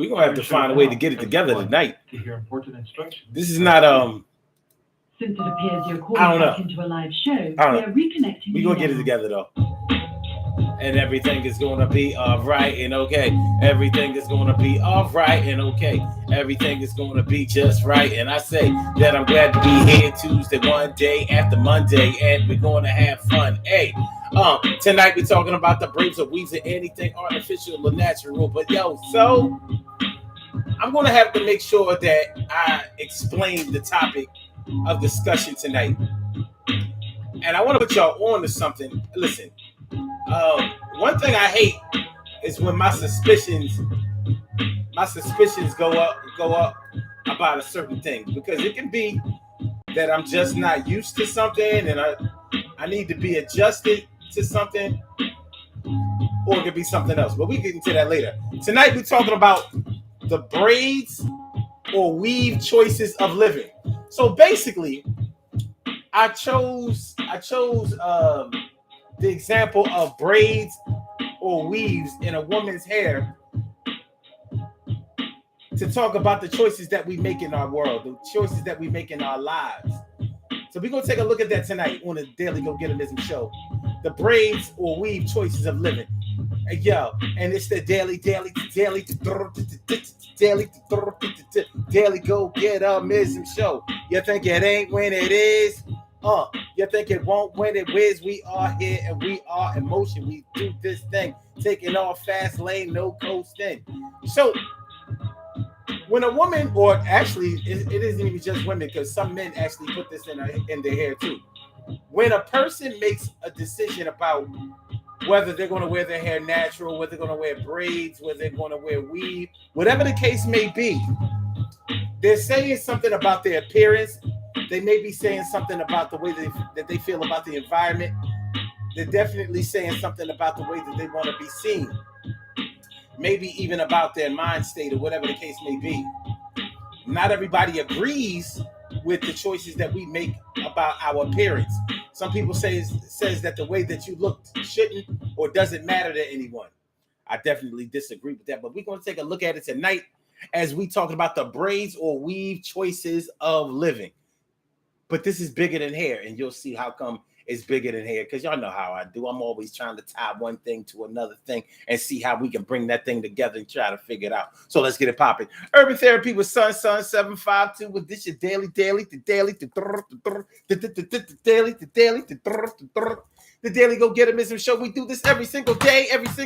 We're gonna have to find a way to get it together tonight. To hear important instructions. This is not Since it appears you're I calling don't back know. into a live show, I don't we know. are reconnecting We're you gonna get it now. together though. And everything is gonna be all right and okay. Everything is gonna be all right and okay. Everything is gonna be just right. And I say that I'm glad to be here Tuesday, one day after Monday, and we're gonna have fun. Hey, tonight we're talking about the braids or weaves and anything artificial or natural. But yo, so I'm gonna have to make sure that I explain the topic of discussion tonight. And I want to put y'all on to something. Listen, one thing I hate is when my suspicions go up about a certain thing, because it can be that I'm just not used to something and I need to be adjusted to something, or it could be something else. But we get into that later. Tonight we're talking about the braids or weave choices of living. So basically, I chose the example of braids or weaves in a woman's hair to talk about the choices that we make in our world, the choices that we make in our lives. So we're gonna take a look at that tonight on the Daily Go Getimism show. The braids or weave choices of living. Hey, yo, and it's the daily Go Getimism show. You think it ain't when it is? You think it won't when it whiz? We are here and we are in motion. We do this thing, taking off fast lane, no coasting. So when a woman, or actually it isn't even just women, because some men actually put this in their hair too. When a person makes a decision about whether they're going to wear their hair natural, whether they're going to wear braids, whether they're going to wear weave, whatever the case may be, they're saying something about their appearance. They may be saying something about the way that they feel about the environment. They're definitely saying something about the way that they want to be seen. Maybe even about their mind state or whatever the case may be. Not everybody agrees with the choices that we make about our appearance. Some people says that the way that you look shouldn't or doesn't matter to anyone. I definitely disagree with that, but we're going to take a look at it tonight as we talk about the braids or weave choices of living. But this is bigger than hair, and you'll see how come it's bigger than hair, because y'all know how I do. I'm always trying to tie one thing to another thing and see how we can bring that thing together and try to figure it out. So let's get it popping. Urban Therapy with Sun 752 with this your daily, the Daily Go Getimism show. We do this every single day, every day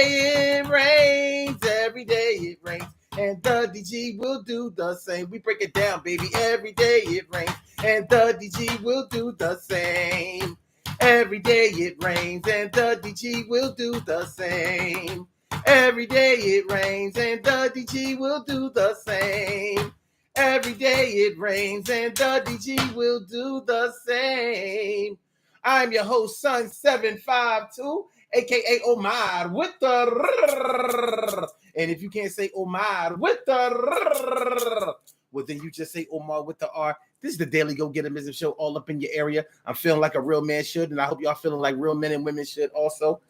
it rains, every day it rains. And the DG will do the same. We break it down, baby. Every day it rains. And the DG will do the same. Every day it rains. And the DG will do the same. Every day it rains. And the DG will do the same. Every day it rains. And the DG will do the same. I'm your host, Sun 752. AKA Omar with the, and if you can't say Omar with the, well, then you just say Omar with the R. This is the Daily Go Getimism show, all up in your area. I'm feeling like a real man should, and I hope y'all feeling like real men and women should also.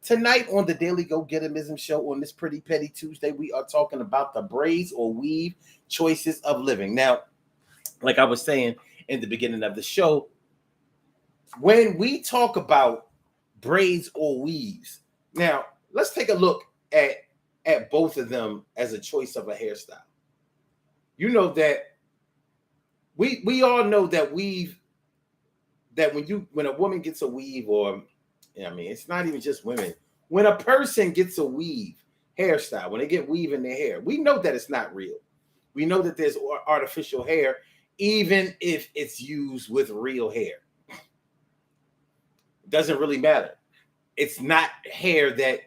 Tonight on the Daily Go Getimism show on this Pretty Petty Tuesday, we are talking about the braids or weave choices of living. Now, like I was saying in the beginning of the show, when we talk about braids or weaves, now let's take a look at both of them as a choice of a hairstyle. You know that we all know that when a woman gets a weave, or I mean, it's not even just women. When a person gets a weave hairstyle, when they get weave in their hair, we know that it's not real. We know that there's artificial hair, even if it's used with real hair. Doesn't really matter. It's not hair that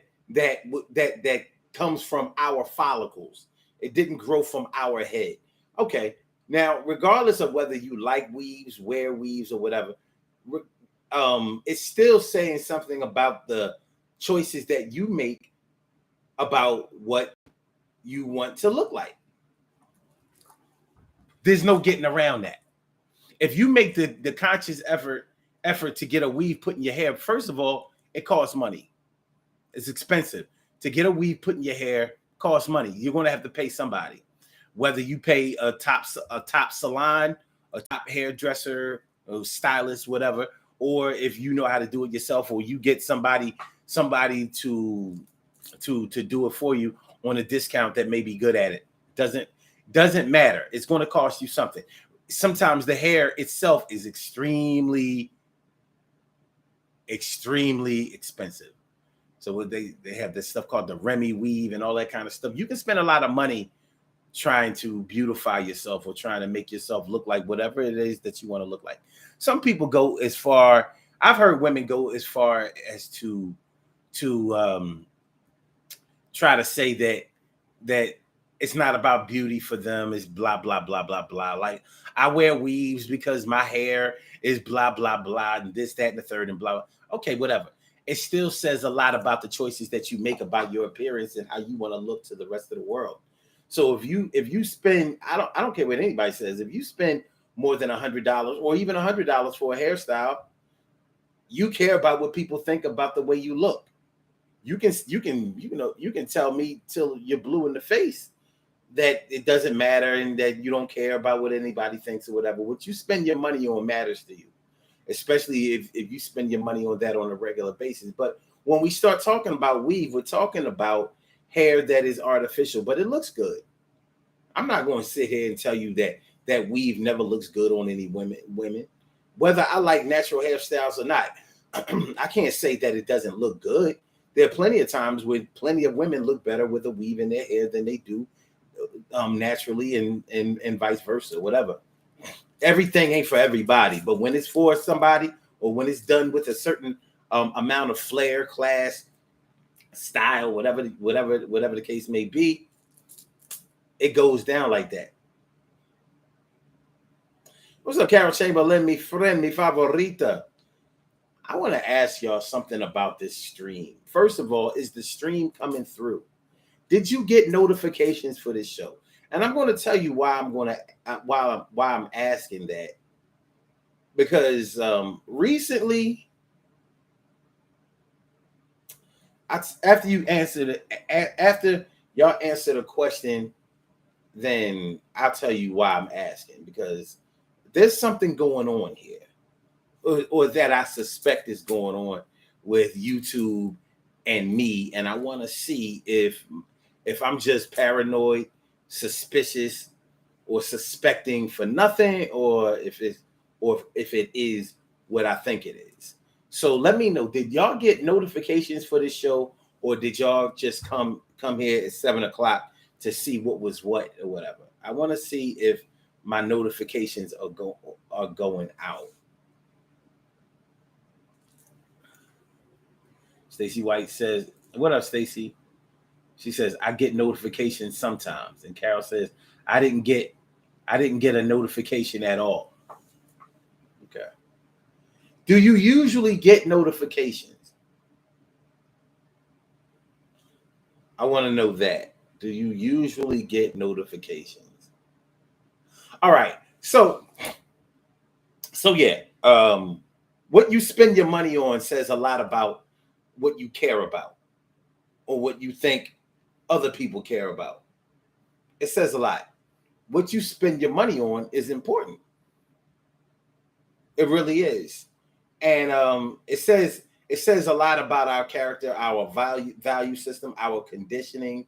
comes from our follicles. It didn't grow from our head. Okay. Now, regardless of whether you like weaves, wear weaves, or whatever, it's still saying something about the choices that you make about what you want to look like. There's no getting around that. If you make the conscious effort to get a weave put in your hair, first of all, it costs money. It's expensive. To get a weave put in your hair costs money. You're going to have to pay somebody. Whether you pay a top salon, a top hairdresser, a stylist, whatever, or if you know how to do it yourself, or you get somebody to do it for you on a discount that may be good at it. Doesn't matter. It's going to cost you something. Sometimes the hair itself is extremely expensive. So they have this stuff called the Remy weave and all that kind of stuff. You can spend a lot of money trying to beautify yourself or trying to make yourself look like whatever it is that you want to look like. Some people go as far. I've heard women go as far as to try to say that it's not about beauty for them. It's blah blah blah blah blah. Like, I wear weaves because my hair is blah blah blah and this, that, and the third and blah. Okay, whatever. It still says a lot about the choices that you make about your appearance and how you want to look to the rest of the world. So if you spend, I don't care what anybody says, if you spend more than $100 or even $100 for a hairstyle, you care about what people think about the way you look. You can tell me till you're blue in the face that it doesn't matter and that you don't care about what anybody thinks or whatever. What you spend your money on matters to you, especially if you spend your money on that on a regular basis. But when we start talking about weave, we're talking about hair that is artificial, but it looks good. I'm not going to sit here and tell you that weave never looks good on any women. Whether I like natural hairstyles or not, I can't say that it doesn't look good. There are plenty of times when plenty of women look better with a weave in their hair than they do naturally, and vice versa, whatever. Everything ain't for everybody, but when it's for somebody, or when it's done with a certain amount of flair, class, style, whatever the case may be, it goes down like that. What's up, Carol Chamberlain, mi friend, mi favorita? I want to ask y'all something about this stream. First of all, is the stream coming through? Did you get notifications for this show? And I'm going to tell you why I'm asking that. Because recently, after y'all answered a question, then I'll tell you why I'm asking. Because there's something going on here, or that I suspect is going on with YouTube and me, and I want to see if I'm just paranoid, suspicious, or suspecting for nothing, or if it is what I think it is. So let me know. Did y'all get notifications for this show, or did y'all just come here at 7:00 to see what was what or whatever? I want to see if my notifications are going out. Stacy White says, "What up, Stacy?" She says, "I get notifications sometimes." And Carol says, I didn't get a notification at all. Okay. Do you usually get notifications? I want to know that. Do you usually get notifications? All right. So yeah. What you spend your money on says a lot about what you care about, or what you think other people care about. It says a lot. What you spend your money on is important. It really is. And it says a lot about our character, our value system, our conditioning,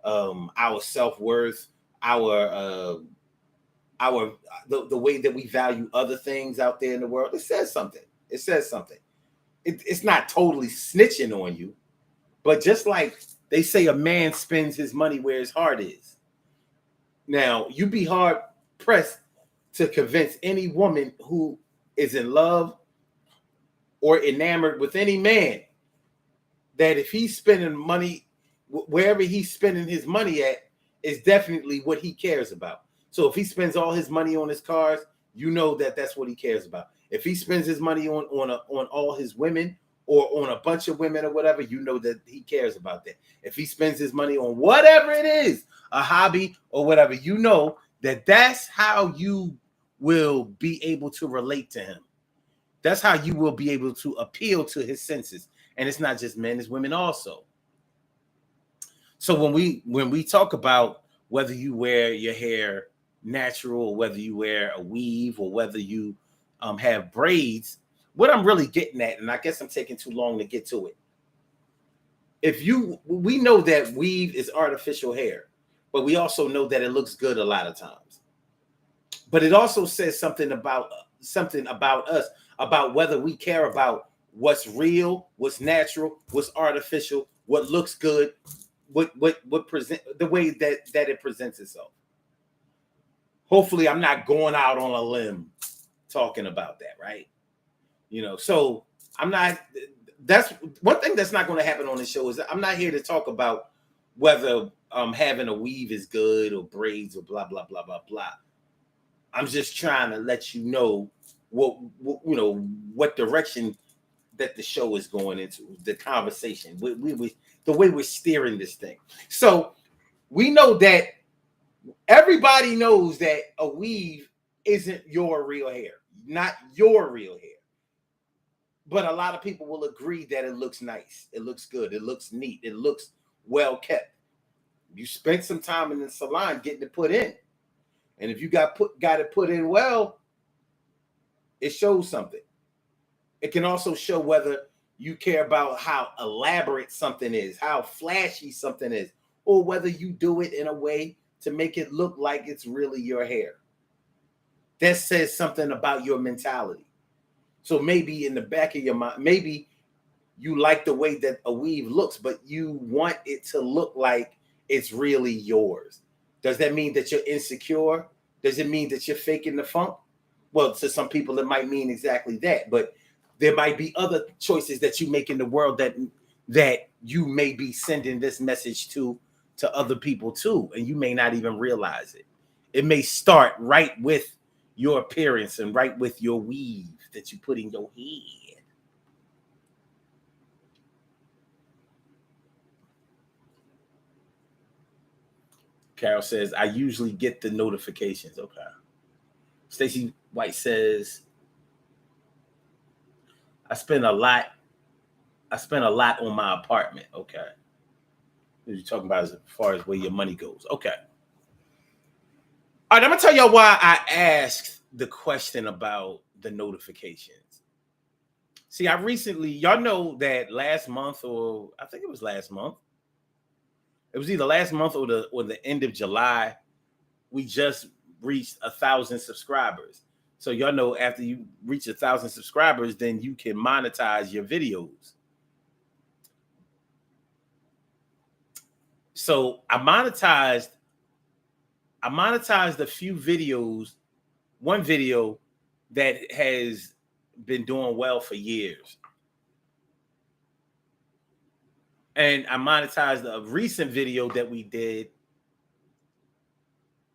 our self-worth, the way that we value other things out there in the world. It says something. It's not totally snitching on you, but just like they say, a man spends his money where his heart is. Now, you'd be hard pressed to convince any woman who is in love or enamored with any man that if he's spending money, wherever he's spending his money at, is definitely what he cares about. So if he spends all his money on his cars, you know that that's what he cares about. If he spends his money on all his women, or on a bunch of women or whatever, you know that he cares about that. If he spends his money on whatever it is, a hobby or whatever, you know that that's how you will be able to relate to him. That's how you will be able to appeal to his senses. And it's not just men, it's women also. So when we talk about whether you wear your hair natural or whether you wear a weave or whether you have braids, what I'm really getting at, and I guess I'm taking too long to get to it. We know that weave is artificial hair, but we also know that it looks good a lot of times. But it also says something about us, about whether we care about what's real, what's natural, what's artificial, what looks good, what present the way that it presents itself. Hopefully, I'm not going out on a limb talking about that, right? So I'm not. That's one thing that's not going to happen on this show is that I'm not here to talk about whether having a weave is good or braids or blah blah blah blah blah. I'm just trying to let you know what direction that the show is going into, the conversation, the way we're steering this thing. So we know that everybody knows that a weave isn't your real hair, not your real hair. But a lot of people will agree that it looks nice, it looks good, it looks neat, it looks well kept. You spent some time in the salon getting it put in, and if you got it put in well, it shows something. It can also show whether you care about how elaborate something is, how flashy something is, or whether you do it in a way to make it look like it's really your hair. That says something about your mentality. So maybe in the back of your mind, maybe you like the way that a weave looks, but you want it to look like it's really yours. Does that mean that you're insecure? Does it mean that you're faking the funk? Well, to some people, it might mean exactly that. But there might be other choices that you make in the world that you may be sending this message to other people too, and you may not even realize it. It may start right with your appearance and right with your weave that you put in your head. Carol says, I usually get the notifications. Okay. Stacy White says, I spend a lot on my apartment. Okay. What are you talking about as far as where your money goes? Okay. All right, I'm gonna tell y'all why I asked the question about the notifications. See, y'all know that last month, or I think it was last month. It was either last month or the end of July. We just reached 1,000 subscribers. So y'all know after you reach 1,000 subscribers, then you can monetize your videos. So I monetized a few videos, one video that has been doing well for years. And I monetized a recent video that we did,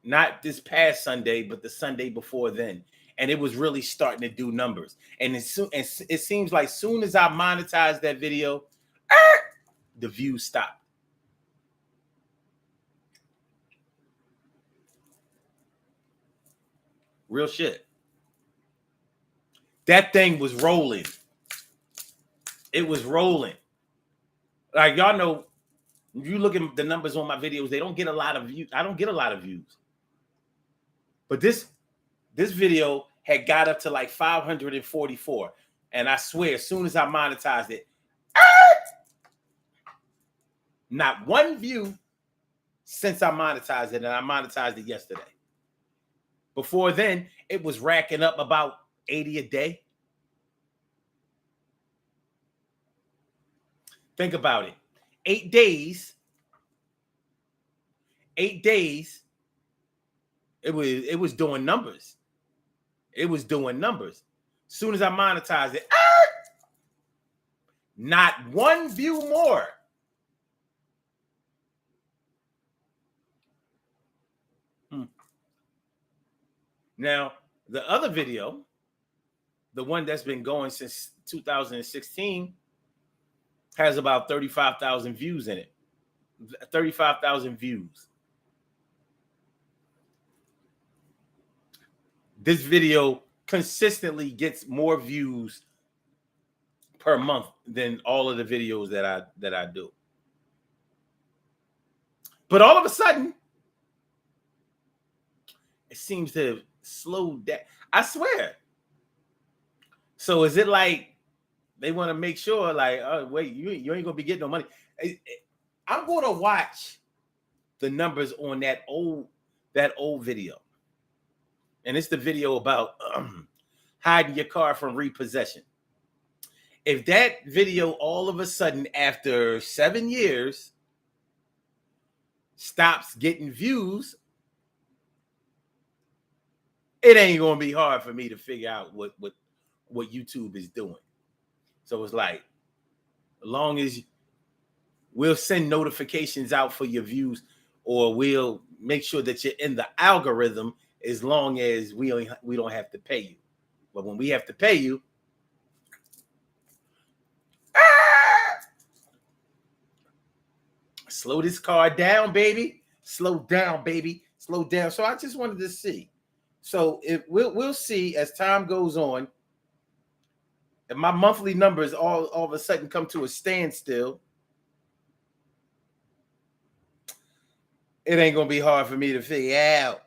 not this past Sunday, but the Sunday before then. And it was really starting to do numbers. And it seems like soon as I monetized that video, the views stopped. Real shit. That thing was rolling. It was rolling. Like, y'all know, if you look at the numbers on my videos, they don't get a lot of views. I don't get a lot of views. But this video had got up to like 544. And I swear, as soon as I monetized it, not one view since I monetized it, and I monetized it yesterday. Before then, it was racking up about 80 a day. Think about it. 8 days. 8 days. It was doing numbers. It was doing numbers. As soon as I monetized it, not one view more. Now, the other video, the one that's been going since 2016, has about 35,000 views in it. 35,000 views. This video consistently gets more views per month than all of the videos that I do. But all of a sudden, it seems to have slowed down. I swear. So is it like they want to make sure, like, oh wait, you ain't gonna be getting no money? I'm gonna watch the numbers on that old video, and it's the video about hiding your car from repossession. If that video all of a sudden after 7 years stops getting views, it ain't gonna be hard for me to figure out what YouTube is doing. So it's like, as long as we'll send notifications out for your views, or we'll make sure that you're in the algorithm, as long as we don't have to pay you. But when we have to pay you, slow this car down, baby. Slow down, baby. Slow down. So I just wanted to see. So we'll see as time goes on. If my monthly numbers all of a sudden come to a standstill, it ain't gonna be hard for me to figure out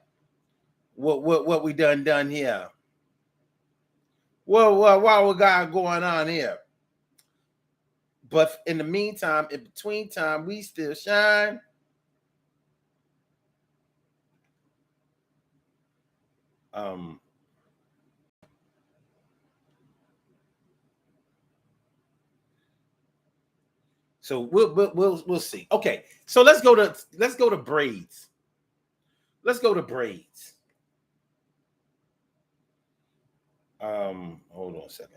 what we done here. What we got going on here? But in the meantime, in between time, we still shine. So we'll see. Okay, so let's go to braids. Let's go to braids. Hold on a second.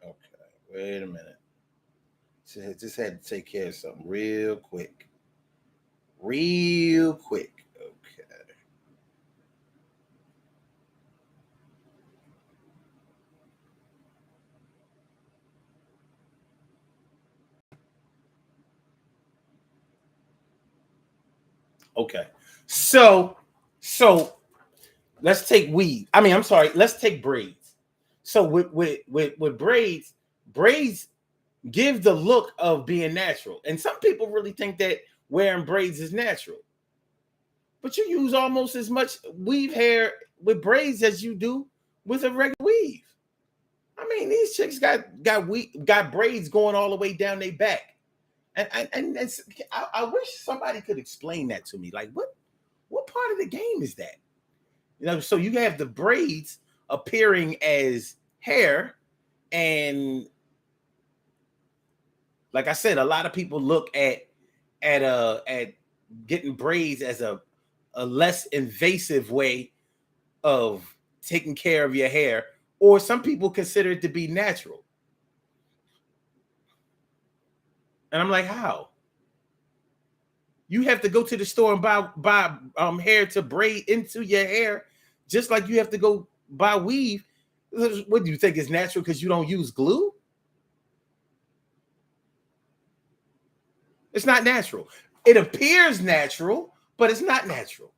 Okay, wait a minute. Just had to take care of something real quick. Real quick. Okay. Okay. So let's take weave. I mean, I'm sorry, let's take braids. So with braids give the look of being natural. And some people really think that wearing braids is natural. But you use almost as much weave hair with braids as you do with a regular weave. I mean, these chicks got braids going all the way down their back. And I wish somebody could explain that to me. Like, what part of the game is that? You know, so you have the braids appearing as hair, and like I said, a lot of people look at getting braids as a less invasive way of taking care of your hair, or some people consider it to be natural. And I'm like, how? You have to go to the store and buy hair to braid into your hair, just like you have to go buy weave. What do you think is natural because you don't use glue? It's not natural. It appears natural, but it's not natural.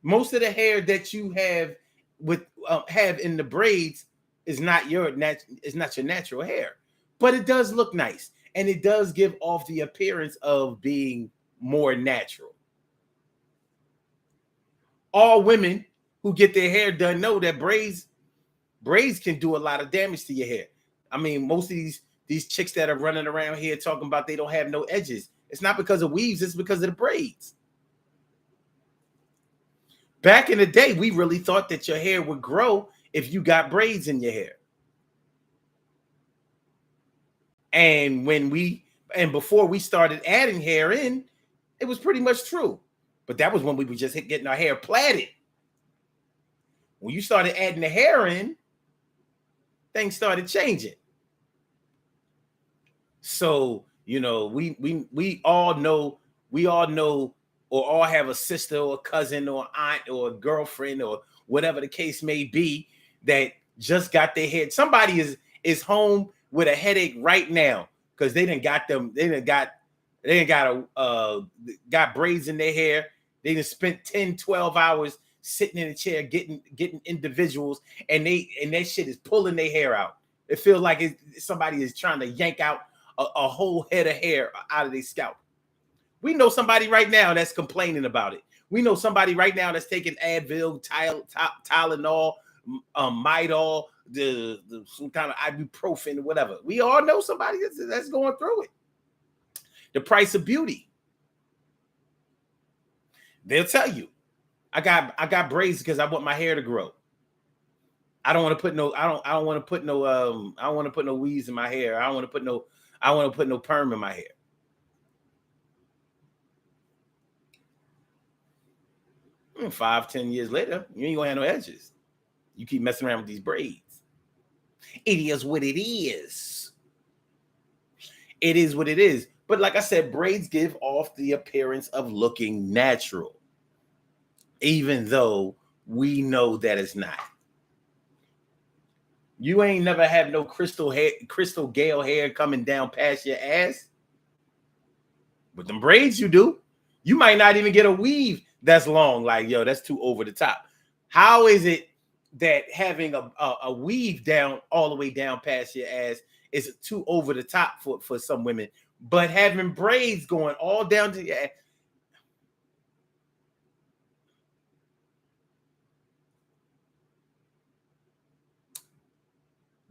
Most of the hair that you have have in the braids is not your natural hair, but it does look nice, and it does give off the appearance of being more natural. All women who get their hair done know that braids can do a lot of damage to your hair. I mean, most of these chicks that are running around here talking about they don't have no edges, it's not because of weaves, it's because of the braids. Back in the day, we really thought that your hair would grow if you got braids in your hair. And before we started adding hair in, It was pretty much true. But that was when we were just getting our hair plaited. When you started adding the hair in, things started changing. So, you know, we all know, or all have a sister or a cousin or aunt or a girlfriend or whatever the case may be that just got their head. Somebody is home with a headache right now because they got braids in their hair. They done spent 10, 12 hours sitting in a chair getting individuals, and that shit is pulling their hair out. It feels like somebody is trying to yank out a whole head of hair out of their scalp. We know somebody right now that's complaining about it. We know somebody right now that's taking Advil, Tylenol, Midol, some kind of ibuprofen or whatever. We all know somebody that's going through it. The price of beauty. They'll tell you, I got braids because I want my hair to grow. I don't want to put no weaves in my hair. I don't want to put no perm in my hair. And 5, 10 years later, you ain't gonna have no edges. You keep messing around with these braids. It is what it is. It is what it is. But like I said, braids give off the appearance of looking natural, even though we know that it's not. You ain't never had no crystal Gale hair coming down past your ass. With them braids, you do. You might not even get a weave that's long. Like, yo, that's too over the top. How is it that having a weave down all the way down past your ass is too over the top for some women, but having braids going all down to your ass?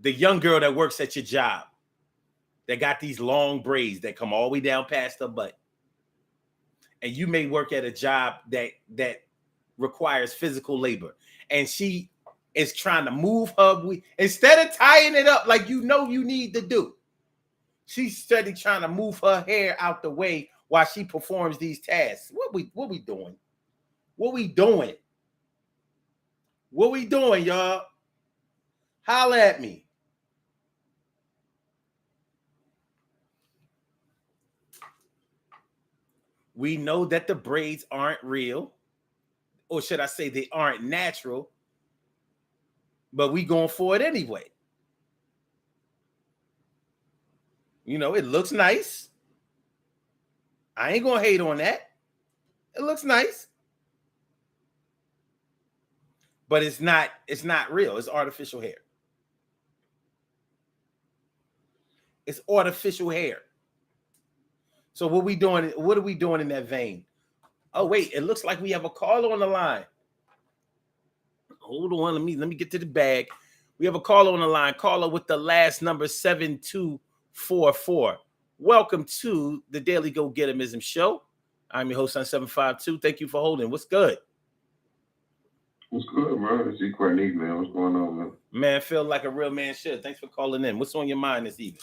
The young girl that works at your job that got these long braids that come all the way down past her butt. And you may work at a job that requires physical labor, and she is trying to move her instead of tying it up like you need to do. She's steady trying to move her hair out the way while she performs these tasks. What we doing? What we doing? What we doing, y'all? Holla at me. We know that the braids aren't real, or should I say they aren't natural, but we going for it anyway. You know, it looks nice. I ain't gonna hate on that. It looks nice. But it's not real. It's artificial hair. It's artificial hair. So what are we doing in that vein? Oh, wait, it looks like we have a caller on the line. Hold on, let me get to the bag. We have a caller on the line. Caller with the last number 7244. Welcome to the Daily Go Getimism Show. I'm your host on 752. Thank you for holding. What's good? What's good, man? It's Equanique, man. What's going on, man? Man, feel like a real man should. Thanks for calling in. What's on your mind this evening?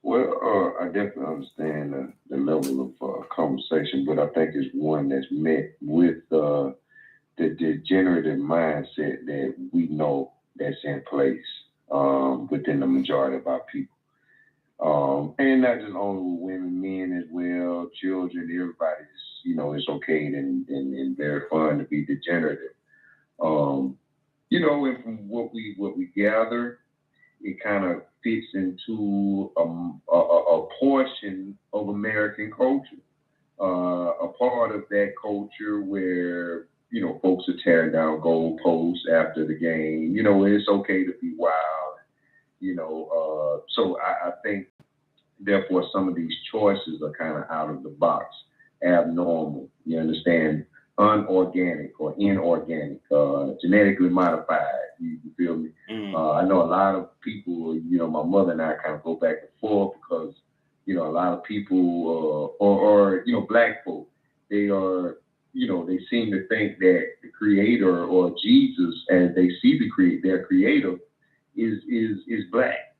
Well, I definitely understand the level of conversation, but I think it's one that's met with the degenerative mindset that we know that's in place within the majority of our people. And not just only women, men as well, children, everybody's, it's okay and very fun to be degenerative. And from what we gather, it kind of fits into a portion of American culture, a part of that culture where, folks are tearing down goalposts after the game. It's okay to be wild, so I think, therefore, some of these choices are kind of out of the box, abnormal, you understand, unorganic or inorganic, genetically modified, you feel me? I know a lot of people, my mother and I kind of go back and forth because, a lot of people, or black folk, they are, they seem to think that the creator or Jesus, as they see their creator, is black.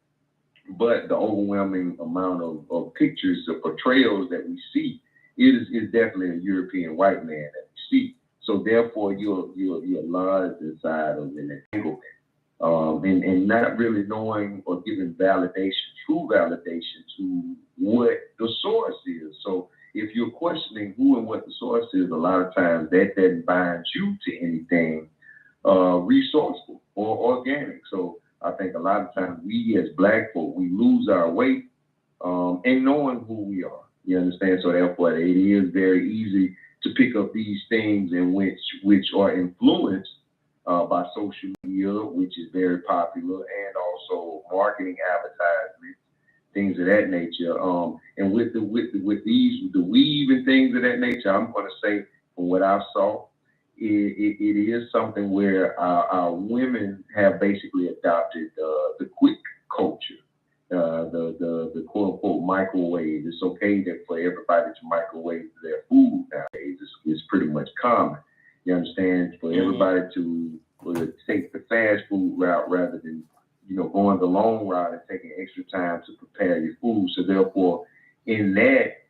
But the overwhelming amount of pictures, the portrayals that we see is definitely a European white man that we see. So therefore, you're lost inside of an entanglement, and not really knowing or giving validation, true validation to what the source is. So if you're questioning who and what the source is, a lot of times that doesn't bind you to anything resourceful or organic. So I think a lot of times we as Black folk, we lose our way in knowing who we are. You understand? So therefore, it is very easy to pick up these things in which are influenced by social media, which is very popular, and also marketing advertisements, things of that nature. And with the weave and things of that nature, I'm going to say from what I saw, it is something where our women have basically adopted the quick culture, the quote unquote microwave. It's okay that for everybody to microwave their food nowadays. It's pretty much common. You understand? For everybody to take the fast food route rather than going the long route and taking extra time to prepare your food. So therefore, in that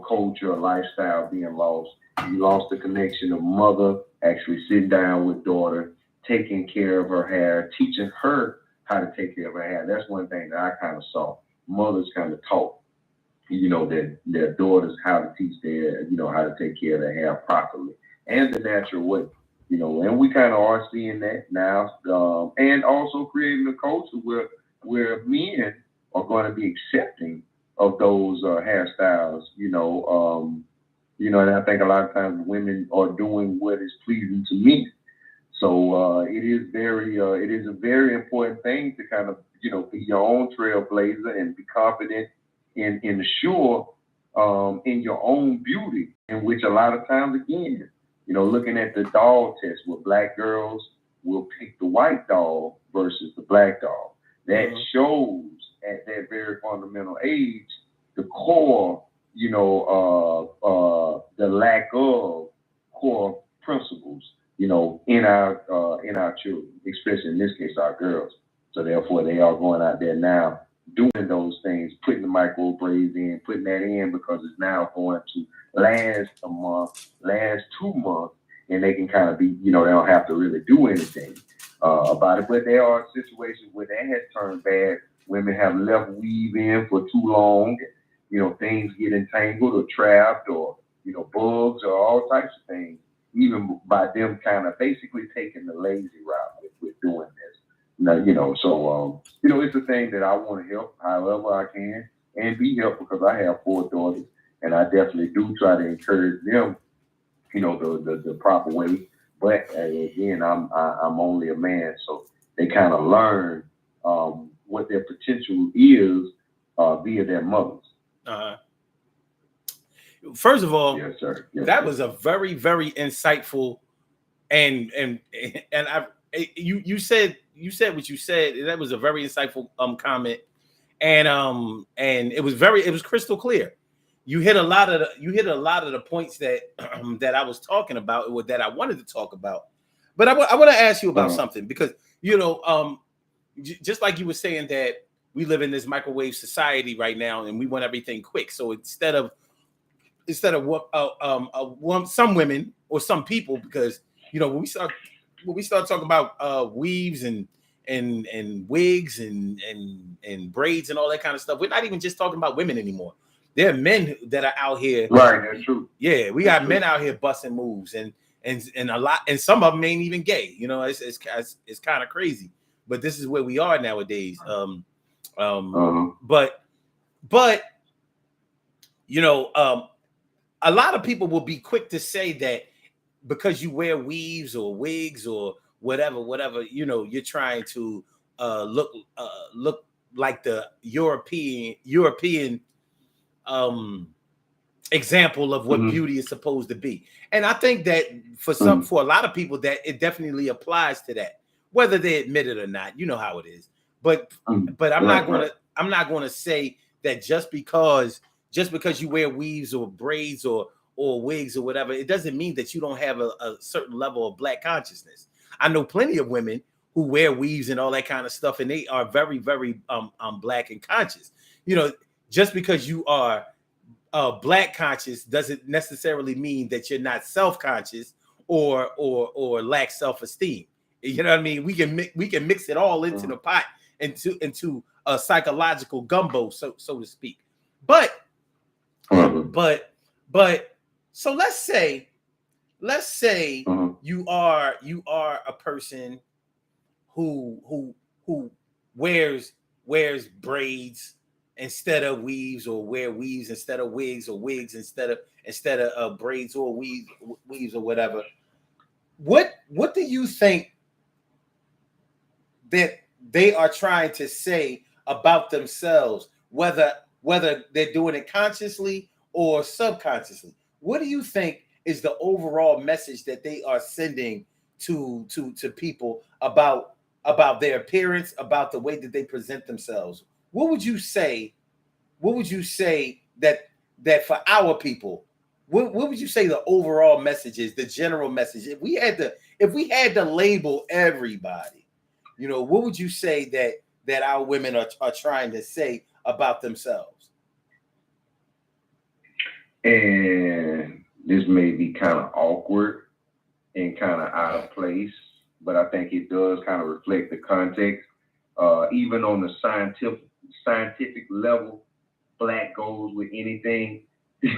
culture or lifestyle being lost, you lost the connection of mother actually sitting down with daughter, taking care of her hair, teaching her how to take care of her hair. That's one thing that I kind of saw. Mothers kind of taught, their daughters how to teach how to take care of their hair properly and the natural way. And we kind of are seeing that now, and also creating a culture where men are going to be accepting of those hairstyles. And I think a lot of times women are doing what is pleasing to men. So it is a very important thing to kind of be your own trailblazer and be confident and sure in your own beauty, in which a lot of times again, looking at the doll test where Black girls will pick the white doll versus the Black doll. That shows at that very fundamental age the core, the lack of core principles, in our children, especially in this case our girls. So therefore, they are going out there now doing those things, putting the micro braids in, putting that in because it's now going to last a month, last 2 months, and they can kind of be, they don't have to really do anything about it. But there are situations where that has turned bad. Women have left weave in for too long. Things get entangled or trapped or, bugs or all types of things, even by them kind of basically taking the lazy route with doing this. Now, so, it's a thing that I want to help however I can and be helped because I have 4 daughters and I definitely do try to encourage them, the proper way. But again, I'm only a man, so they kind of learn what their potential is via their mothers. First of all, yes, sir. Yes, that sir. was a very, very insightful and you said what you said. That was a very insightful comment, and it was crystal clear. You hit a lot of the points that that I was talking about, or that I wanted to talk about. But I want to ask you about something because just like you were saying that we live in this microwave society right now, and we want everything quick. So instead of some women or some people, because when we start talking about weaves and wigs and braids and all that kind of stuff, we're not even just talking about women anymore. There are men that are out here. Right, that's true. Yeah, we got men out here busting moves and a lot, and some of them ain't even gay. It's kind of crazy, but this is where we are nowadays. But a lot of people will be quick to say that because you wear weaves or wigs or whatever, you're trying to look like the European example of what beauty is supposed to be. And I think that for a lot of people that it definitely applies to that, whether they admit it or not. You know how it is. But I'm not going to say that just because you wear weaves or braids or wigs or whatever, it doesn't mean that you don't have a certain level of Black consciousness. I know plenty of women who wear weaves and all that kind of stuff, and they are very, very Black and conscious. Just because you are black conscious doesn't necessarily mean that you're not self-conscious or lack self-esteem. You know what I mean? We can mix it all into the pot, into a psychological gumbo, so to speak. But so let's say you are a person who wears braids instead of weaves, or wear weaves instead of wigs, or wigs instead of braids or weaves or whatever. What do you think that they are trying to say about themselves, whether they're doing it consciously or subconsciously? What do you think is the overall message that they are sending to people about their appearance, about the way that they present themselves? What would you say that for our people, what would you say the overall message is, the general message? If we had to label everybody, what would you say that our women are trying to say about themselves? And this may be kind of awkward and kind of out of place, but I think it does kind of reflect the context. Even on the scientific level, black goes with anything.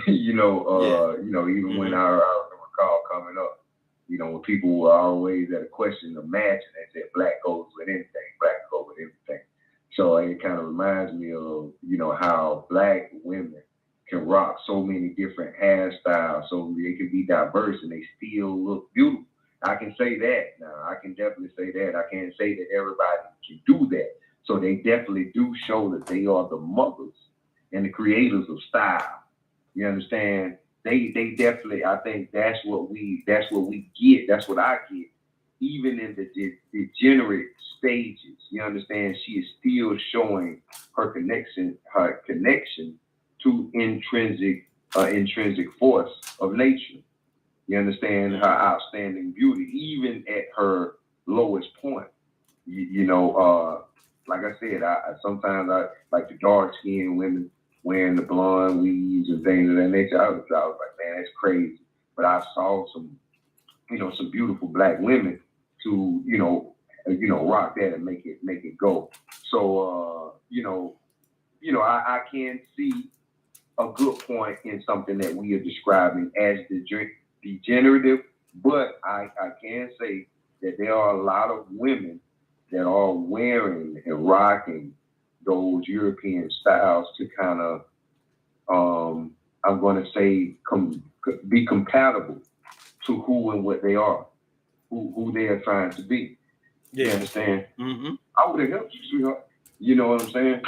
Even when I recall coming up, when people were always at a question of match, and they said black goes with anything, black goes with everything. So it kind of reminds me of, how black women can rock so many different hairstyles, so they can be diverse and they still look beautiful. I can say that now. I can definitely say that. I can't say that everybody can do that. So they definitely do show that they are the mothers and the creators of style. You understand? They definitely, I think that's what we get. That's what I get. Even in the degenerate stages, you understand, she is still showing her connection to intrinsic force of nature. You understand, her outstanding beauty, even at her lowest point. Like I said, I sometimes I like the dark skinned women wearing the blonde weaves and things of that nature. I was like, man, that's crazy. But I saw some beautiful black women to, rock that and make it go. So, I can see a good point in something that we are describing as degenerative, but I can say that there are a lot of women that are wearing and rocking those European styles to kind of, I'm going to say, be compatible to who and what they are, who they are trying to be. Yeah. You understand? Mm-hmm. I would have helped you, sweetheart. You know what I'm saying?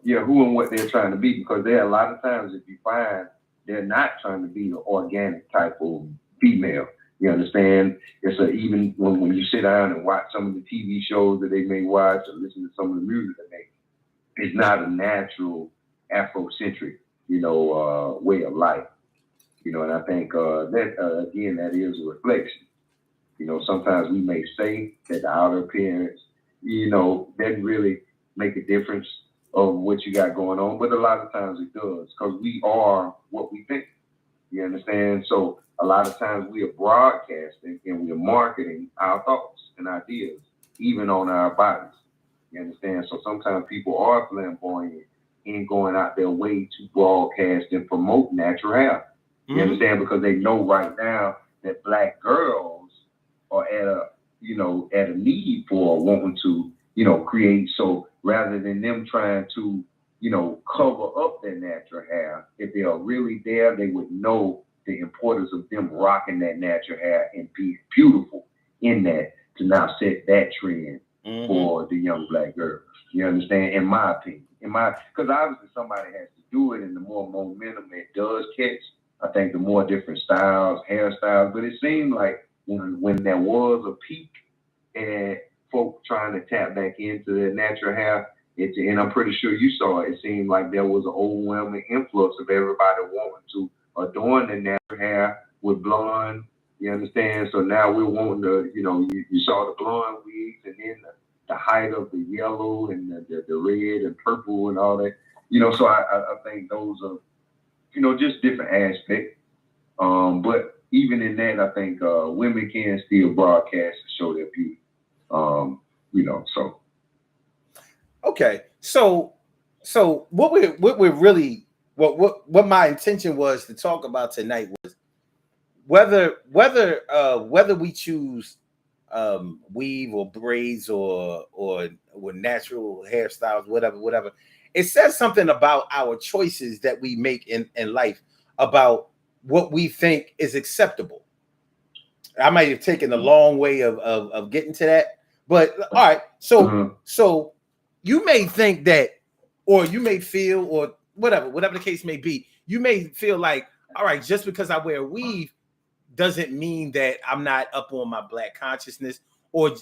Yeah, who and what they're trying to be, because there are a lot of times, if you find they're not trying to be the organic type of female. You understand? It's even when you sit down and watch some of the TV shows that they may watch or listen to some of the music that they, it's not a natural Afrocentric, way of life. And I think that again, that is a reflection. Sometimes we may say that the outer appearance, doesn't really make a difference of what you got going on, but a lot of times it does, because we are what we think. You understand? So a lot of times we are broadcasting and we are marketing our thoughts and ideas, even on our bodies. You understand? So sometimes people are flamboyant and going out their way to broadcast and promote natural hair. You understand? Because they know right now that black girls are at a need for wanting to, create. So rather than them trying to, cover up their natural hair, if they are really there, they would know the importance of them rocking that natural hair and being beautiful in that, to now set that trend for the young black girls. You understand? In my opinion, because obviously somebody has to do it, and the more momentum it does catch, I think the more different styles, hairstyles. But it seemed like when there was a peak and folk trying to tap back into their natural hair, and I'm pretty sure you saw it, it seemed like there was an overwhelming influx of everybody wanting to adorn their natural hair with blonde. You understand? So now we're wanting to, you saw the blonde wigs, and then the height of the yellow and the red and purple and all that. So I think those are just different aspects. But even in that, I think women can still broadcast and show their beauty. So. Okay, so what my intention was to talk about tonight was whether we choose weave or braids or natural hairstyles, whatever. It says something about our choices that we make in life, about what we think is acceptable. I might have taken a long way of getting to that, but all right. So you may think that, or you may feel, or whatever the case may be, you may feel like, all right, just because I wear a weave doesn't mean that I'm not up on my black consciousness, or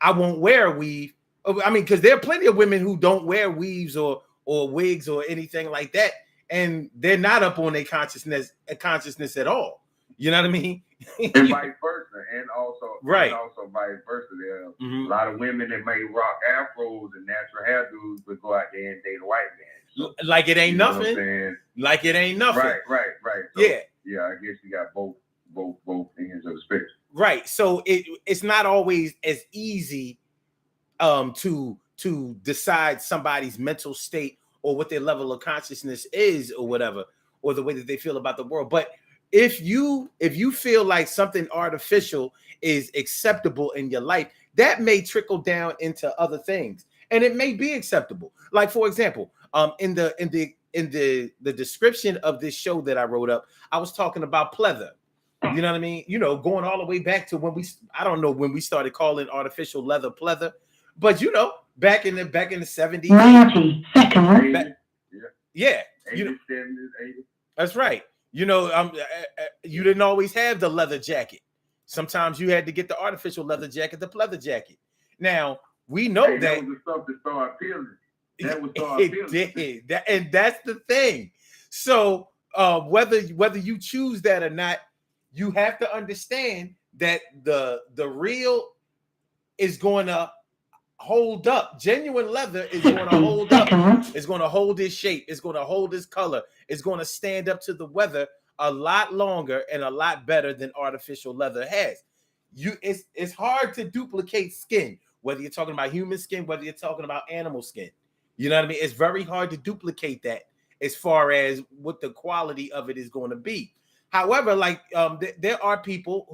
I won't wear a weave. I mean, because there are plenty of women who don't wear weaves or wigs or anything like that, and they're not up on their consciousness at all. You know what I mean? And vice versa, and also right. And also vice versa. There are a lot of women that may rock afros and natural hairdos, but go out there and date a white man. So, like it ain't nothing. Like it ain't nothing. Right. So, yeah. I guess you got both ends of the spectrum. Right. So it's not always as easy to decide somebody's mental state or what their level of consciousness is or whatever, or the way that they feel about the world. But if you feel like something artificial is acceptable in your life, that may trickle down into other things, and it may be acceptable. Like, for example, in the description of this show that I wrote up, I was talking about pleather. You know what I mean? Going all the way back to I don't know when we started calling artificial leather pleather, but back in the 70s. 90 seconds. Yeah. 80s. That's right. You didn't always have the leather jacket. Sometimes you had to get the artificial leather jacket, the pleather jacket. Now we know that was the stuff that started appealing. That was started appealing. And that's the thing. So whether you choose that or not, you have to understand that the real is going to hold up. Genuine leather is going to hold up. It's going to hold its shape. It's going to hold its color. It's going to stand up to the weather a lot longer and a lot better than artificial leather has. It's hard to duplicate skin, whether you're talking about human skin, whether you're talking about animal skin. You know what I mean? It's very hard to duplicate that as far as what the quality of it is going to be. However, like there are people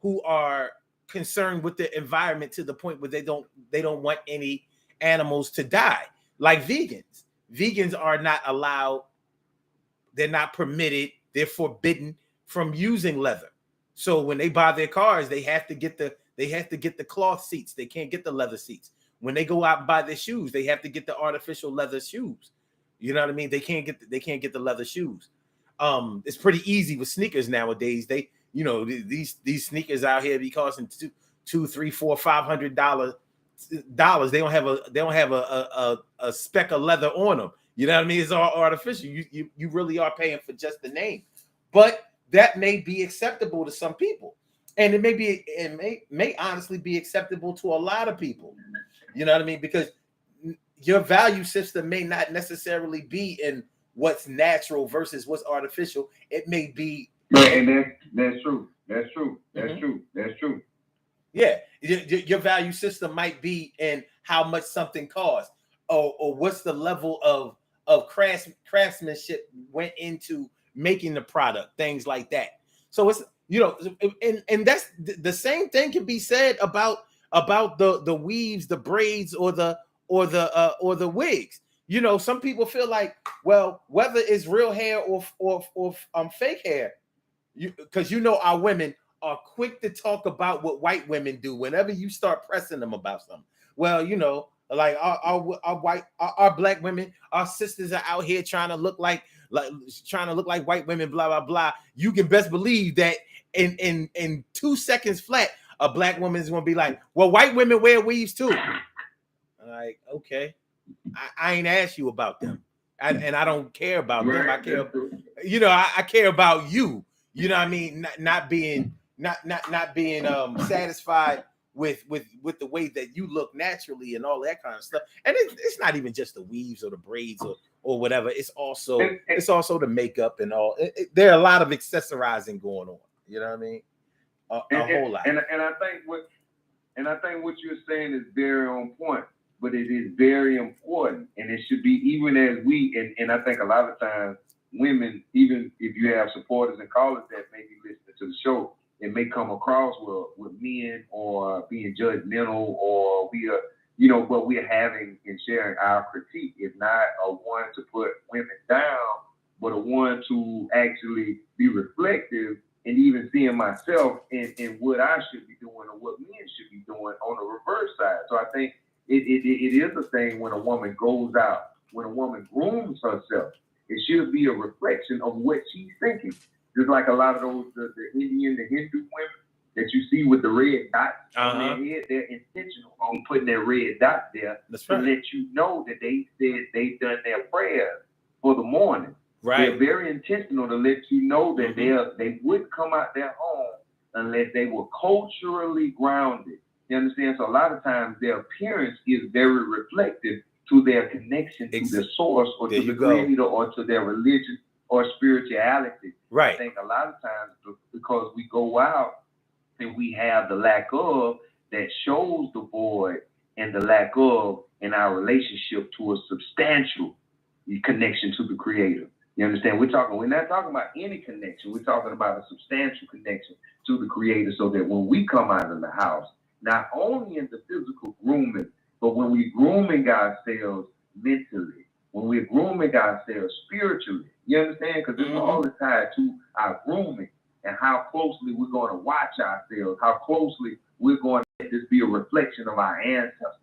who are concerned with the environment to the point where they don't want any animals to die, like vegans. Vegans are not allowed, they're not permitted, they're forbidden from using leather. So when they buy their cars, they have to get the cloth seats. They can't get the leather seats. When they go out and buy their shoes, they have to get the artificial leather shoes. You know what I mean? They can't get the leather shoes. It's pretty easy with sneakers nowadays. These sneakers out here be costing $200, $300, $400, $500. They don't have a speck of leather on them. You know what I mean? It's all artificial. You really are paying for just the name, but that may be acceptable to some people, and it may honestly be acceptable to a lot of people. You know what I mean? Because your value system may not necessarily be in what's natural versus what's artificial. It may be. And that's true. That's true. Yeah, your value system might be in how much something costs, or what's the level of craftsmanship went into making the product, things like that. So it's and that's the same thing can be said about the weaves, the braids, or the wigs. Some people feel like, well, whether it's real hair or fake hair, because our women are quick to talk about what white women do whenever you start pressing them about something. Well, like our black women, our sisters are out here trying to look like white women, blah blah blah. You can best believe that in 2 seconds flat, a black woman is going to be like, well, white women wear weaves too. Like, okay, I ain't asked you about them, and I don't care about them. I care, I care about you. You know what I mean? Not being satisfied with the way that you look naturally and all that kind of stuff. And it's not even just the weaves or the braids or whatever. It's also the makeup and all. There are a lot of accessorizing going on. You know what I mean? A whole lot. And I think what you're saying is very on point, but it is very important, and it should be even as we and I think a lot of times women, even if you have supporters and callers that may be listening to the show, it may come across with men or being judgmental, or we are, what we're having and sharing our critique is not a one to put women down, but a one to actually be reflective and even seeing myself in what I should be doing or what men should be doing on the reverse side. So I think it is a thing when a woman goes out, when a woman grooms herself, it should be a reflection of what she's thinking. Just like a lot of those, the Indian, the Hindu women that you see with the red dot on their head, they're intentional on putting that red dot there to let you know that they said they've done their prayers for the morning. Right. They're very intentional to let you know that they wouldn't come out their home unless they were culturally grounded. You understand? So a lot of times their appearance is very reflective to their connection to the source or to the creator or to their religion or spirituality. Right. I think a lot of times because we go out and we have the lack of that shows the void and the lack of in our relationship to a substantial connection to the creator. You understand? We're not talking about any connection. We're talking about a substantial connection to the creator so that when we come out of the house, not only in the physical grooming, but when we're grooming ourselves mentally, when we're grooming ourselves spiritually, you understand? Because it's all tied to our grooming and how closely we're going to watch ourselves, how closely we're going to let this be a reflection of our ancestors.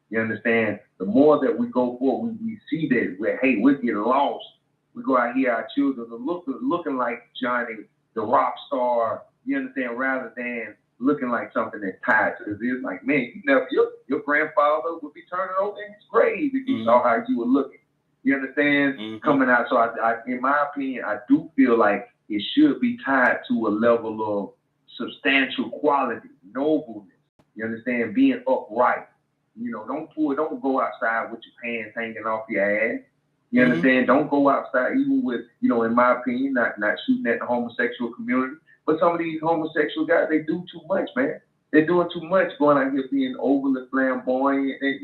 You understand? The more that we go forward, we see that we're getting lost. We go out here, our children are looking like Johnny, the rock star, you understand, rather than looking like something that's tied to this. It's like, man, your grandfather would be turning over in his grave if you saw how you were looking. You understand? Coming out. So I, in my opinion, I do feel like it should be tied to a level of substantial quality, nobleness. You understand? Being upright. Don't go outside with your pants hanging off your ass. You understand? Don't go outside, even with, in my opinion, not shooting at the homosexual community. But some of these homosexual guys, they do too much, man. They're doing too much, going out here being overly flamboyant. And,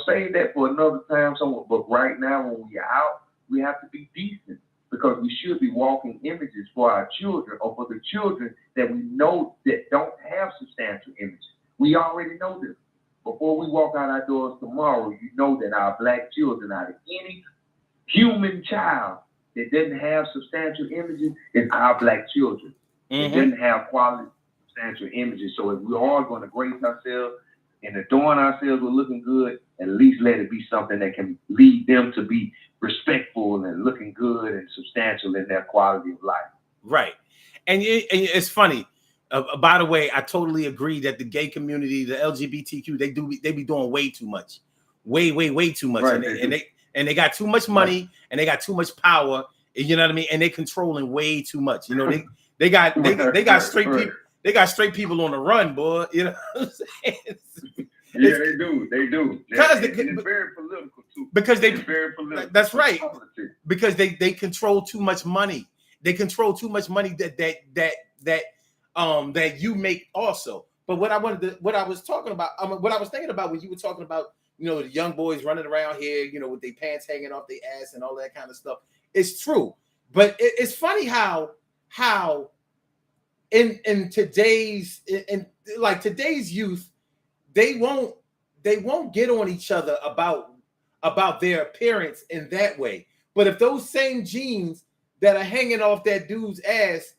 save that for another time somewhere. But right now, when we're out, we have to be decent because we should be walking images for our children or for the children that we know that don't have substantial images. We already know this. Before we walk out our doors tomorrow, you know that our black children, out of any human child that doesn't have substantial images, is our black children. It doesn't have quality substantial images. So if we are going to grace ourselves and adorn ourselves with looking good, at least let it be something that can lead them to be respectful and looking good and substantial in their quality of life. Right. And it's funny. By the way, I totally agree that the gay community, the LGBTQ, they be doing way too much, way too much, right, and they got too much money and they got too much power. You know what I mean? And they controlling way too much. They got straight people. They got straight people on the run, boy. You know what I'm saying? Yeah, they do. Because it's very political too. Because it's very political. That's right. Because they control too much money. They control too much money that you make also. But what I was thinking about when you were talking about, the young boys running around here, with their pants hanging off their ass and all that kind of stuff. It's true. But it's funny how in today's youth, they won't get on each other about their appearance in that way. But if those same jeans that are hanging off that dude's ass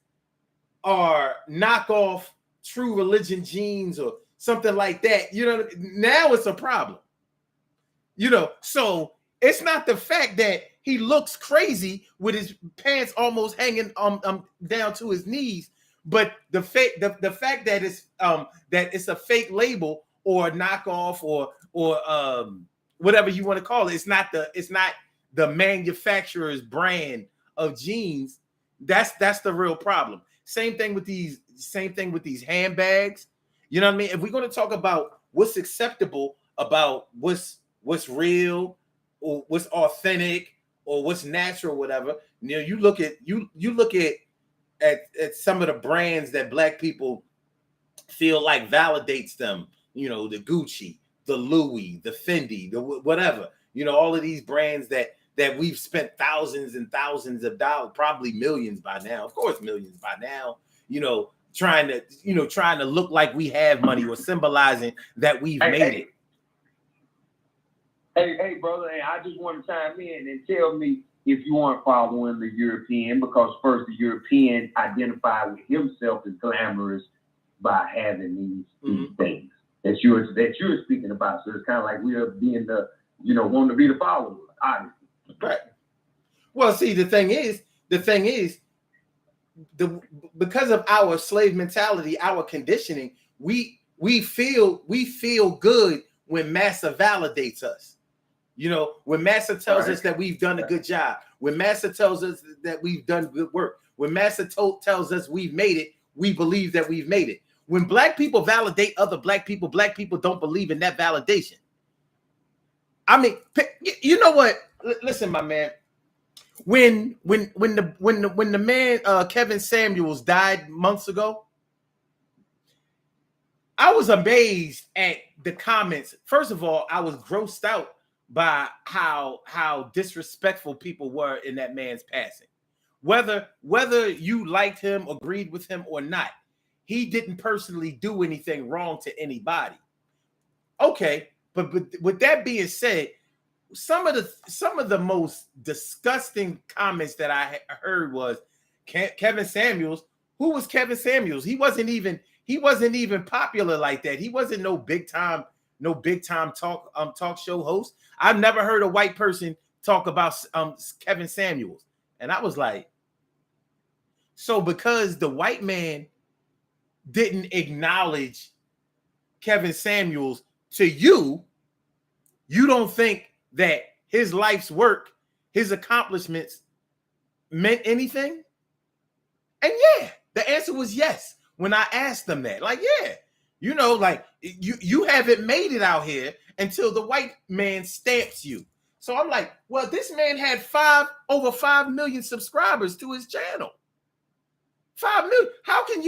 are knockoff True Religion jeans or something like that, now it's a problem. So it's not the fact that he looks crazy with his pants almost hanging down to his knees, but the fact that it's a fake label or a knockoff or whatever you want to call it. It's not the manufacturer's brand of jeans. That's the real problem. Same thing with these handbags. You know what I mean? If we're going to talk about what's acceptable about what's real or what's authentic or what's natural, whatever, you look at at some of the brands that black people feel like validates them. The Gucci, the Louis, the Fendi, the whatever. All of these brands that we've spent thousands and thousands of dollars, probably millions by now. Of course, millions by now. Trying to look like we have money or symbolizing that we've made it. Hey, brother, I just want to chime in and tell me if you aren't following the European, because first the European identified with himself as glamorous by having these things that you're speaking about. So it's kind of like we are being the, wanting to be the followers, obviously. Right. Well, see, the thing is, because of our slave mentality, our conditioning, we feel good when massa validates us. When massa tells us that we've done a good job, when massa tells us that we've done good work, when massa tells us we've made it, we believe that we've made it. When black people validate other black people don't believe in that validation. I mean, you know what? Listen, my man. When the man Kevin Samuels died months ago, I was amazed at the comments. First of all, I was grossed out by how disrespectful people were in that man's passing. Whether you liked him, agreed with him or not, he didn't personally do anything wrong to anybody. Okay, but with that being said, some of the most disgusting comments that I heard was Kevin Samuels. Who was Kevin Samuels? He wasn't even popular like that. He wasn't no big time talk show host. I've never heard a white person talk about Kevin Samuels. And I was like, so because the white man didn't acknowledge Kevin Samuels to you, you don't think that his life's work, his accomplishments meant anything? And yeah, the answer was yes. When I asked them that, like, yeah, you haven't made it out here until the white man stamps you. So I'm like, well, this man had over 5 million subscribers to his channel. 5 million. How can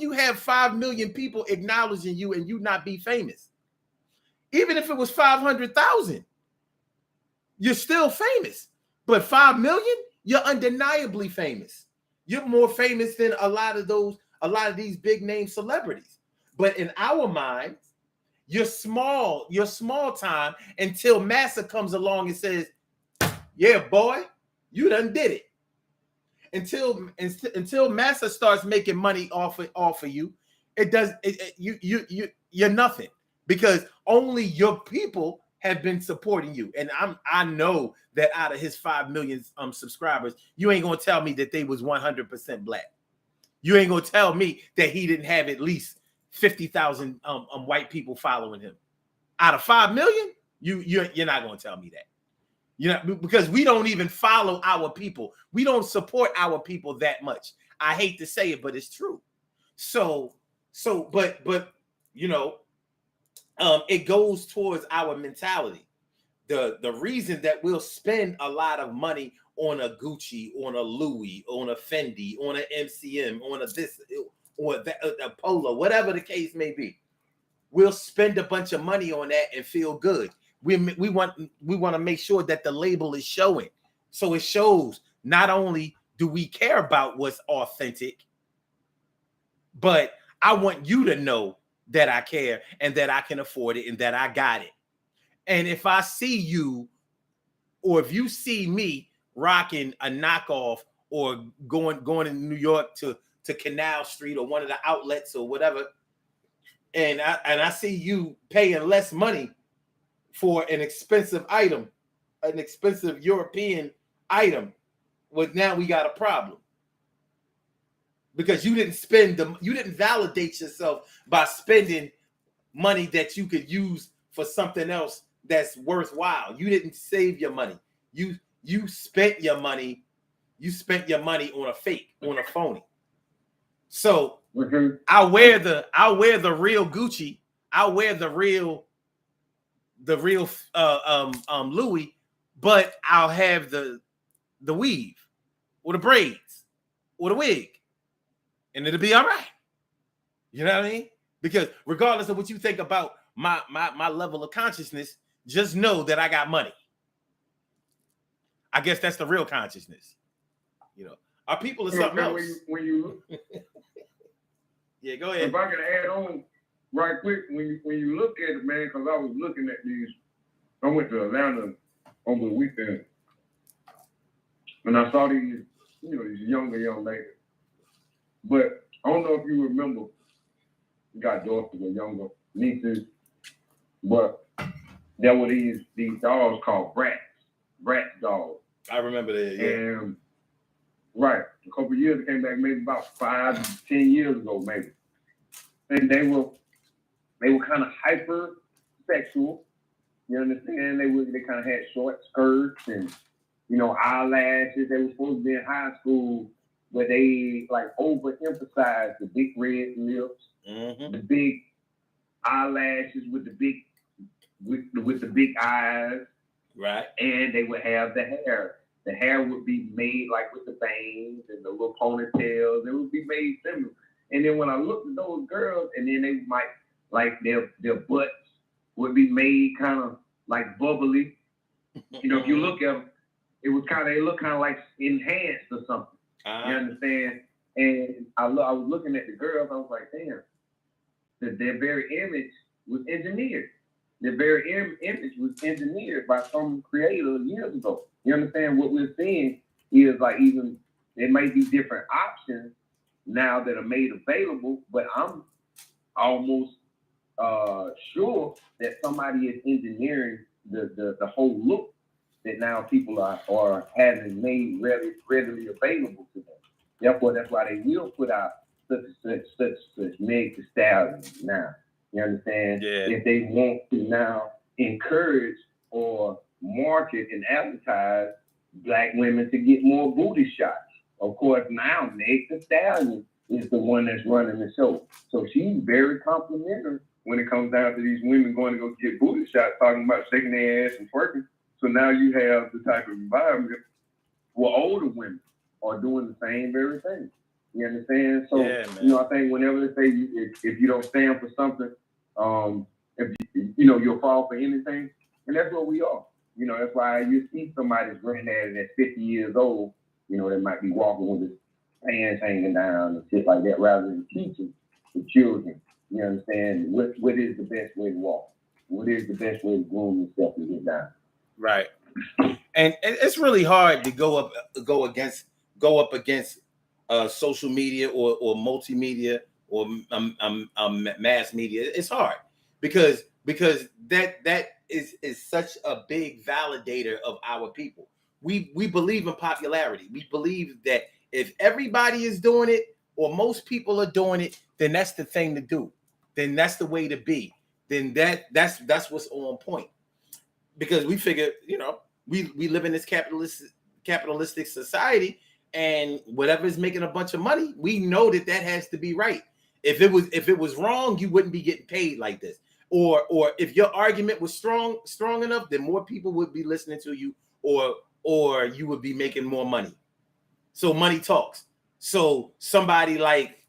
you have 5 million people acknowledging you and you not be famous? Even if it was 500,000, you're still famous. But 5 million, you're undeniably famous. You're more famous than a lot of these big name celebrities. But in our minds, you're small time until massa comes along and says, yeah, boy, you done did it. Until massa starts making money off of you, you're nothing, because only your people have been supporting you. And I know that out of his 5 million subscribers, you ain't gonna tell me that they was 100% black. You ain't gonna tell me that he didn't have at least 50,000 white people following him. Out of 5 million, you're not gonna tell me that. Because we don't even follow our people. We don't support our people that much. I hate to say it, but it's true. But it goes towards our mentality. The reason that we'll spend a lot of money on a Gucci, on a Louis, on a Fendi, on an MCM, on a this or that, a Polo, whatever the case may be, we'll spend a bunch of money on that and feel good. We want to make sure that the label is showing, so it shows not only do we care about what's authentic, but I want you to know that I care and that I can afford it and that I got it. And if I see you, or if you see me rocking a knockoff or going to New York to Canal Street or one of the outlets or whatever, and I see you paying less money for an expensive item, an expensive European item, well, now we got a problem. Because you didn't validate yourself by spending money that you could use for something else that's worthwhile. You didn't save your money. You spent your money. You spent your money on a fake, on a phony. So I'll wear the real Gucci. I'll wear the real Louis, but I'll have the weave or the braids or the wig, and it'll be all right. You know what I mean? Because regardless of what you think about my level of consciousness, just know that I got money. I guess that's the real consciousness. You know, our people are something else. When you yeah, go ahead. If I can add on right quick, when you look at it, man, because I was looking at these. I went to Atlanta over the weekend, and I saw these, these young ladies. But I don't know if you remember, you got daughters or younger nieces, but there were these dolls called Braids dolls. I remember that, yeah. And right, a couple of years, it came back maybe about 5 to 10 years ago, maybe. And they were kind of hyper sexual. You understand? They kind of had short skirts and eyelashes. They were supposed to be in high school, but they like overemphasized the big red lips, the big eyelashes with the big eyes, right? And they would have the hair. The hair would be made like with the bangs and the little ponytails. It would be made similar. And then when I looked at those girls, and then they might like their butts would be made kind of like bubbly. If you look at them, they look kind of like enhanced or something. You understand? And I was looking at the girls. I was like, damn, their very image was engineered. Their very image was engineered by some creator years ago. You understand? What we're seeing is like even there may be different options now that are made available, but I'm almost sure that somebody is engineering the whole look that now people are having made readily available to them. Therefore, that's why they will put out such Meg Thee Stallion now. You understand? Yeah. If they want to now encourage or market and advertise black women to get more booty shots. Of course, now Meg Thee Stallion is the one that's running the show. So she's very complimentary when it comes down to these women going to go get booty shots, talking about shaking their ass and twerking. So now you have the type of environment where older women are doing the same very thing. You understand? So, yeah, I think whenever they say if you don't stand for something, if you'll fall for anything. And that's what we are. That's why you see somebody's granddaddy that's 50 years old, that might be walking with his pants hanging down and shit like that, rather than teaching the children, you understand, what is the best way to walk? What is the best way to groom yourself and get down? Right. And it's really hard to go up against social media or multimedia or mass media. It's hard because that is such a big validator of our people. We believe in popularity. We believe that if everybody is doing it or most people are doing it, then that's the thing to do. Then that's the way to be. Then that's what's on point. Because we figure, we live in this capitalistic society, and whatever is making a bunch of money, we know that has to be right. If it was wrong, you wouldn't be getting paid like this. Or if your argument was strong enough, then more people would be listening to you, or you would be making more money. So money talks. So somebody like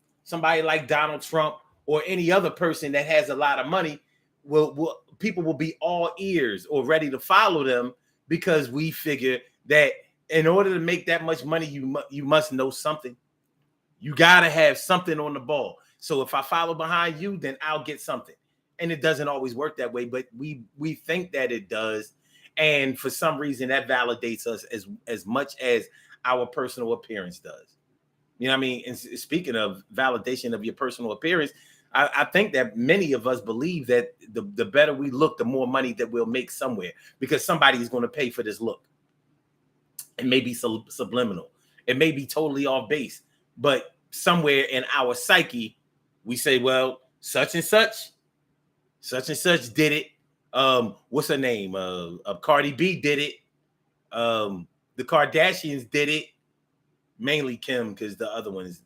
Donald Trump or any other person that has a lot of money people will be all ears or ready to follow them, because we figure that in order to make that much money, you must know something. You got to have something on the ball. So if I follow behind you, then I'll get something. And it doesn't always work that way, but we think that it does. And for some reason that validates us as much as our personal appearance does. You know what I mean? And speaking of validation of your personal appearance, I think that many of us believe that the better we look, the more money that we'll make somewhere, because somebody is going to pay for this look. It may be subliminal. It may be totally off base, but somewhere in our psyche, we say, well, such and such did it. What's her name? Cardi B did it. The Kardashians did it. Mainly Kim, because the other one is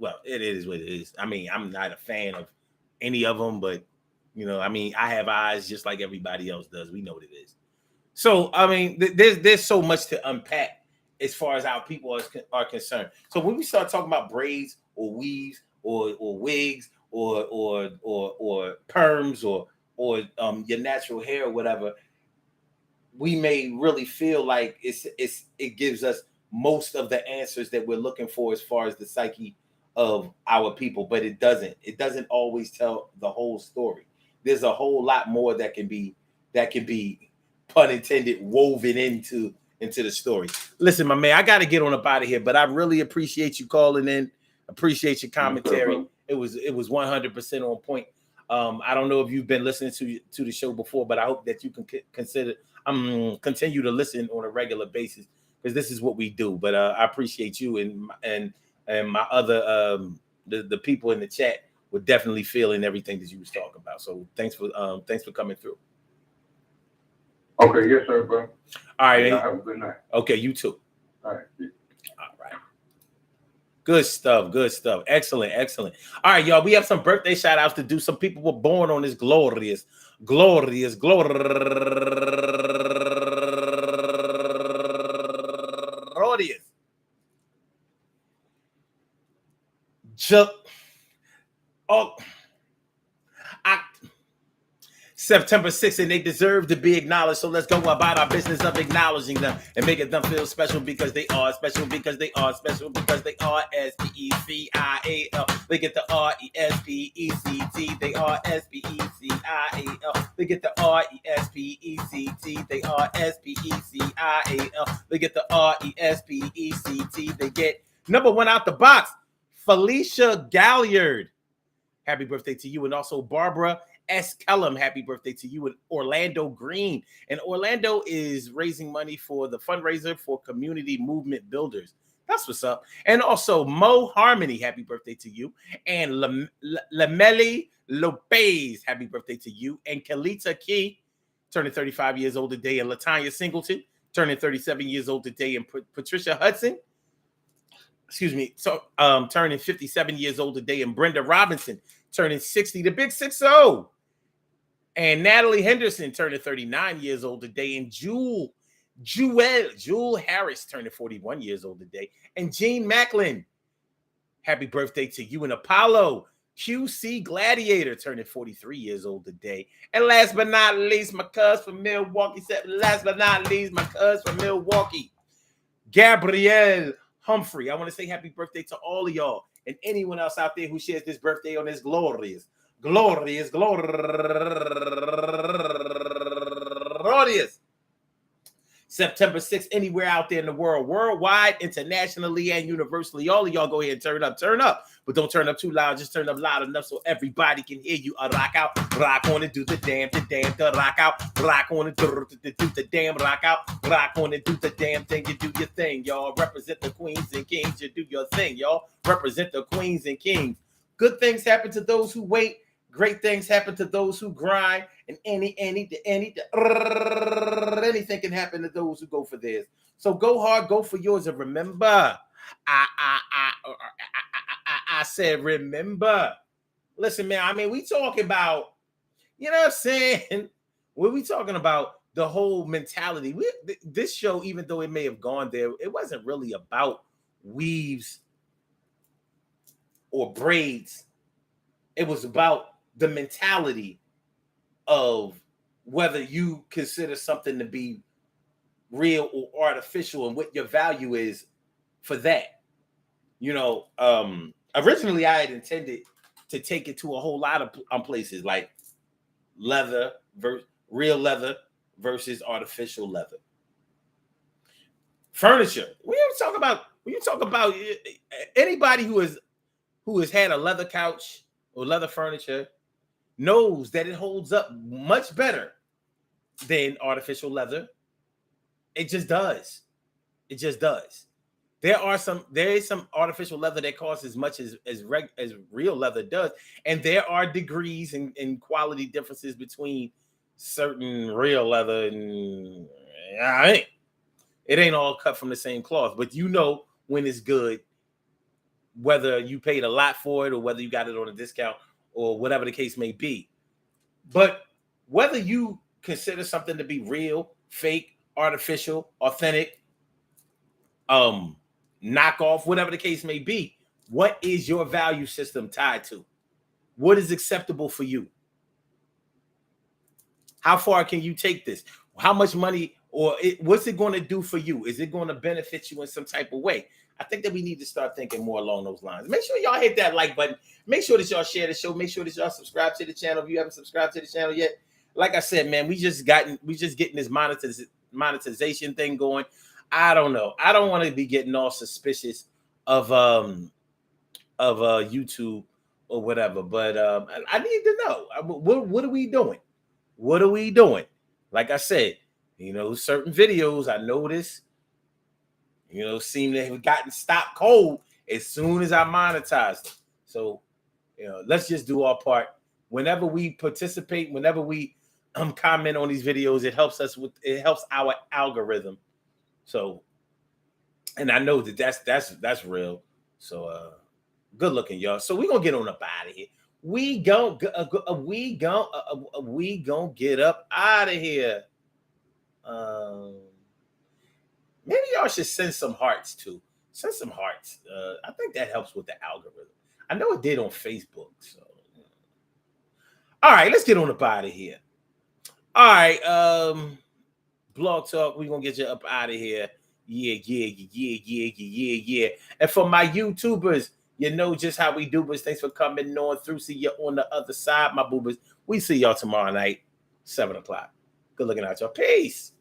well, it is what it is. I mean, I'm not a fan of any of them, but I mean, I have eyes just like everybody else does. We know what it is. So, I mean, there's so much to unpack as far as how people are concerned. So when we start talking about braids or weaves or wigs or perms or your natural hair or whatever, we may really feel like it gives us most of the answers that we're looking for as far as the psyche of our people, but it doesn't always tell the whole story. There's a whole lot more that can be pun intended woven into the story. Listen, my man, I got to get on up out of here, but I really appreciate you calling in. Appreciate your commentary. It was 100% on point. I don't know if you've been listening to the show before, but I hope that you can continue to listen on a regular basis, because this is what we do. But I appreciate you and my other the people in the chat were definitely feeling everything that you was talking about. So thanks for coming through. Okay, yes, sir, bro. All right, have a good night. Okay, you too. All right. All right. Good stuff. Excellent. All right, y'all. We have some birthday shout outs to do. Some people were born on this glorious. September 6th, and they deserve to be acknowledged. So let's go about our business of acknowledging them and making them feel special, because they are special, because they are special, because they are SPECIAL. They get the RESPECT. They are SPECIAL. They get the RESPECT. They are SPECIAL. They get the RESPECT. They get number one out the box, Felicia Galliard. Happy birthday to you. And also Barbara S. Kellum, happy birthday to you. And Orlando Green. And Orlando is raising money for the fundraiser for Community Movement Builders. That's what's up. And also Mo Harmony, happy birthday to you. And Lameli Lopez, happy birthday to you. And Kalita Key, turning 35 years old today. And Latanya Singleton, turning 37 years old today. And Patricia Hudson, turning 57 years old today. And Brenda Robinson, turning 60, the big 6-0. And Natalie Henderson, turning 39 years old today. And Jewel Harris, turning 41 years old today. And Jean Macklin, happy birthday to you. And Apollo QC Gladiator, turning 43 years old today. And last but not least, my cuz from Milwaukee. Gabrielle Humphrey. I want to say happy birthday to all of y'all and anyone else out there who shares this birthday on this glorious September 6th, anywhere out there in the world, worldwide, internationally, and universally. All of y'all go ahead and turn up, but don't turn up too loud. Just turn up loud enough so everybody can hear you. Rock out, rock on and do the damn, rock out, rock on and do the damn, rock out, rock on and do the damn thing. You do your thing, y'all. Represent the queens and kings. You do your thing, y'all. Represent the queens and kings. Good things happen to those who wait. Great things happen to those who grind, and anything can happen to those who go for theirs. So go hard, go for yours, and remember, I said remember. Listen, man. I mean, we talking about, you know what I'm saying? When we talking about the whole mentality, this show, even though it may have gone there, it wasn't really about weaves or braids. It was about the mentality of whether you consider something to be real or artificial and what your value is for that. Originally I had intended to take it to a whole lot of places, like leather, real leather versus artificial leather. Furniture. When you talk about anybody who has had a leather couch or leather furniture knows that it holds up much better than artificial leather. It just does. There is some artificial leather that costs as much as real leather does, and there are degrees and quality differences between certain real leather, and it ain't all cut from the same cloth. But when it's good whether you paid a lot for it or whether you got it on a discount or whatever the case may be. But whether you consider something to be real, fake, artificial, authentic, knockoff, whatever the case may be, what is your value system tied to? What is acceptable for you? How far can you take this? How much money or what's it going to do for you? Is it going to benefit you in some type of way? I think that we need to start thinking more along those lines. Make sure y'all hit that like button. Make sure that y'all share the show. Make sure that y'all subscribe to the channel if you haven't subscribed to the channel yet. Like I said, man, we just getting this monetization thing going. I don't know. I don't want to be getting all suspicious of YouTube or whatever, but I need to know what are we doing? What are we doing? Like I said, certain videos I noticed, seem to have gotten stopped cold as soon as I monetized them. So, let's just do our part. Whenever we participate, whenever we comment on these videos, it helps our algorithm. So, and I know that's real. So, good looking, y'all. So we're gonna get on up out of here. We gonna get up out of here. Maybe y'all should send some hearts too. Send some hearts. I think that helps with the algorithm. I know it did on Facebook. So, all right, let's get on up out of here. All right, Blog Talk. We're gonna get you up out of here. Yeah. And for my YouTubers, you know just how we do, but thanks for coming on through. See you on the other side, my boobers. We see y'all tomorrow night, 7 o'clock. Good looking out, y'all. Peace.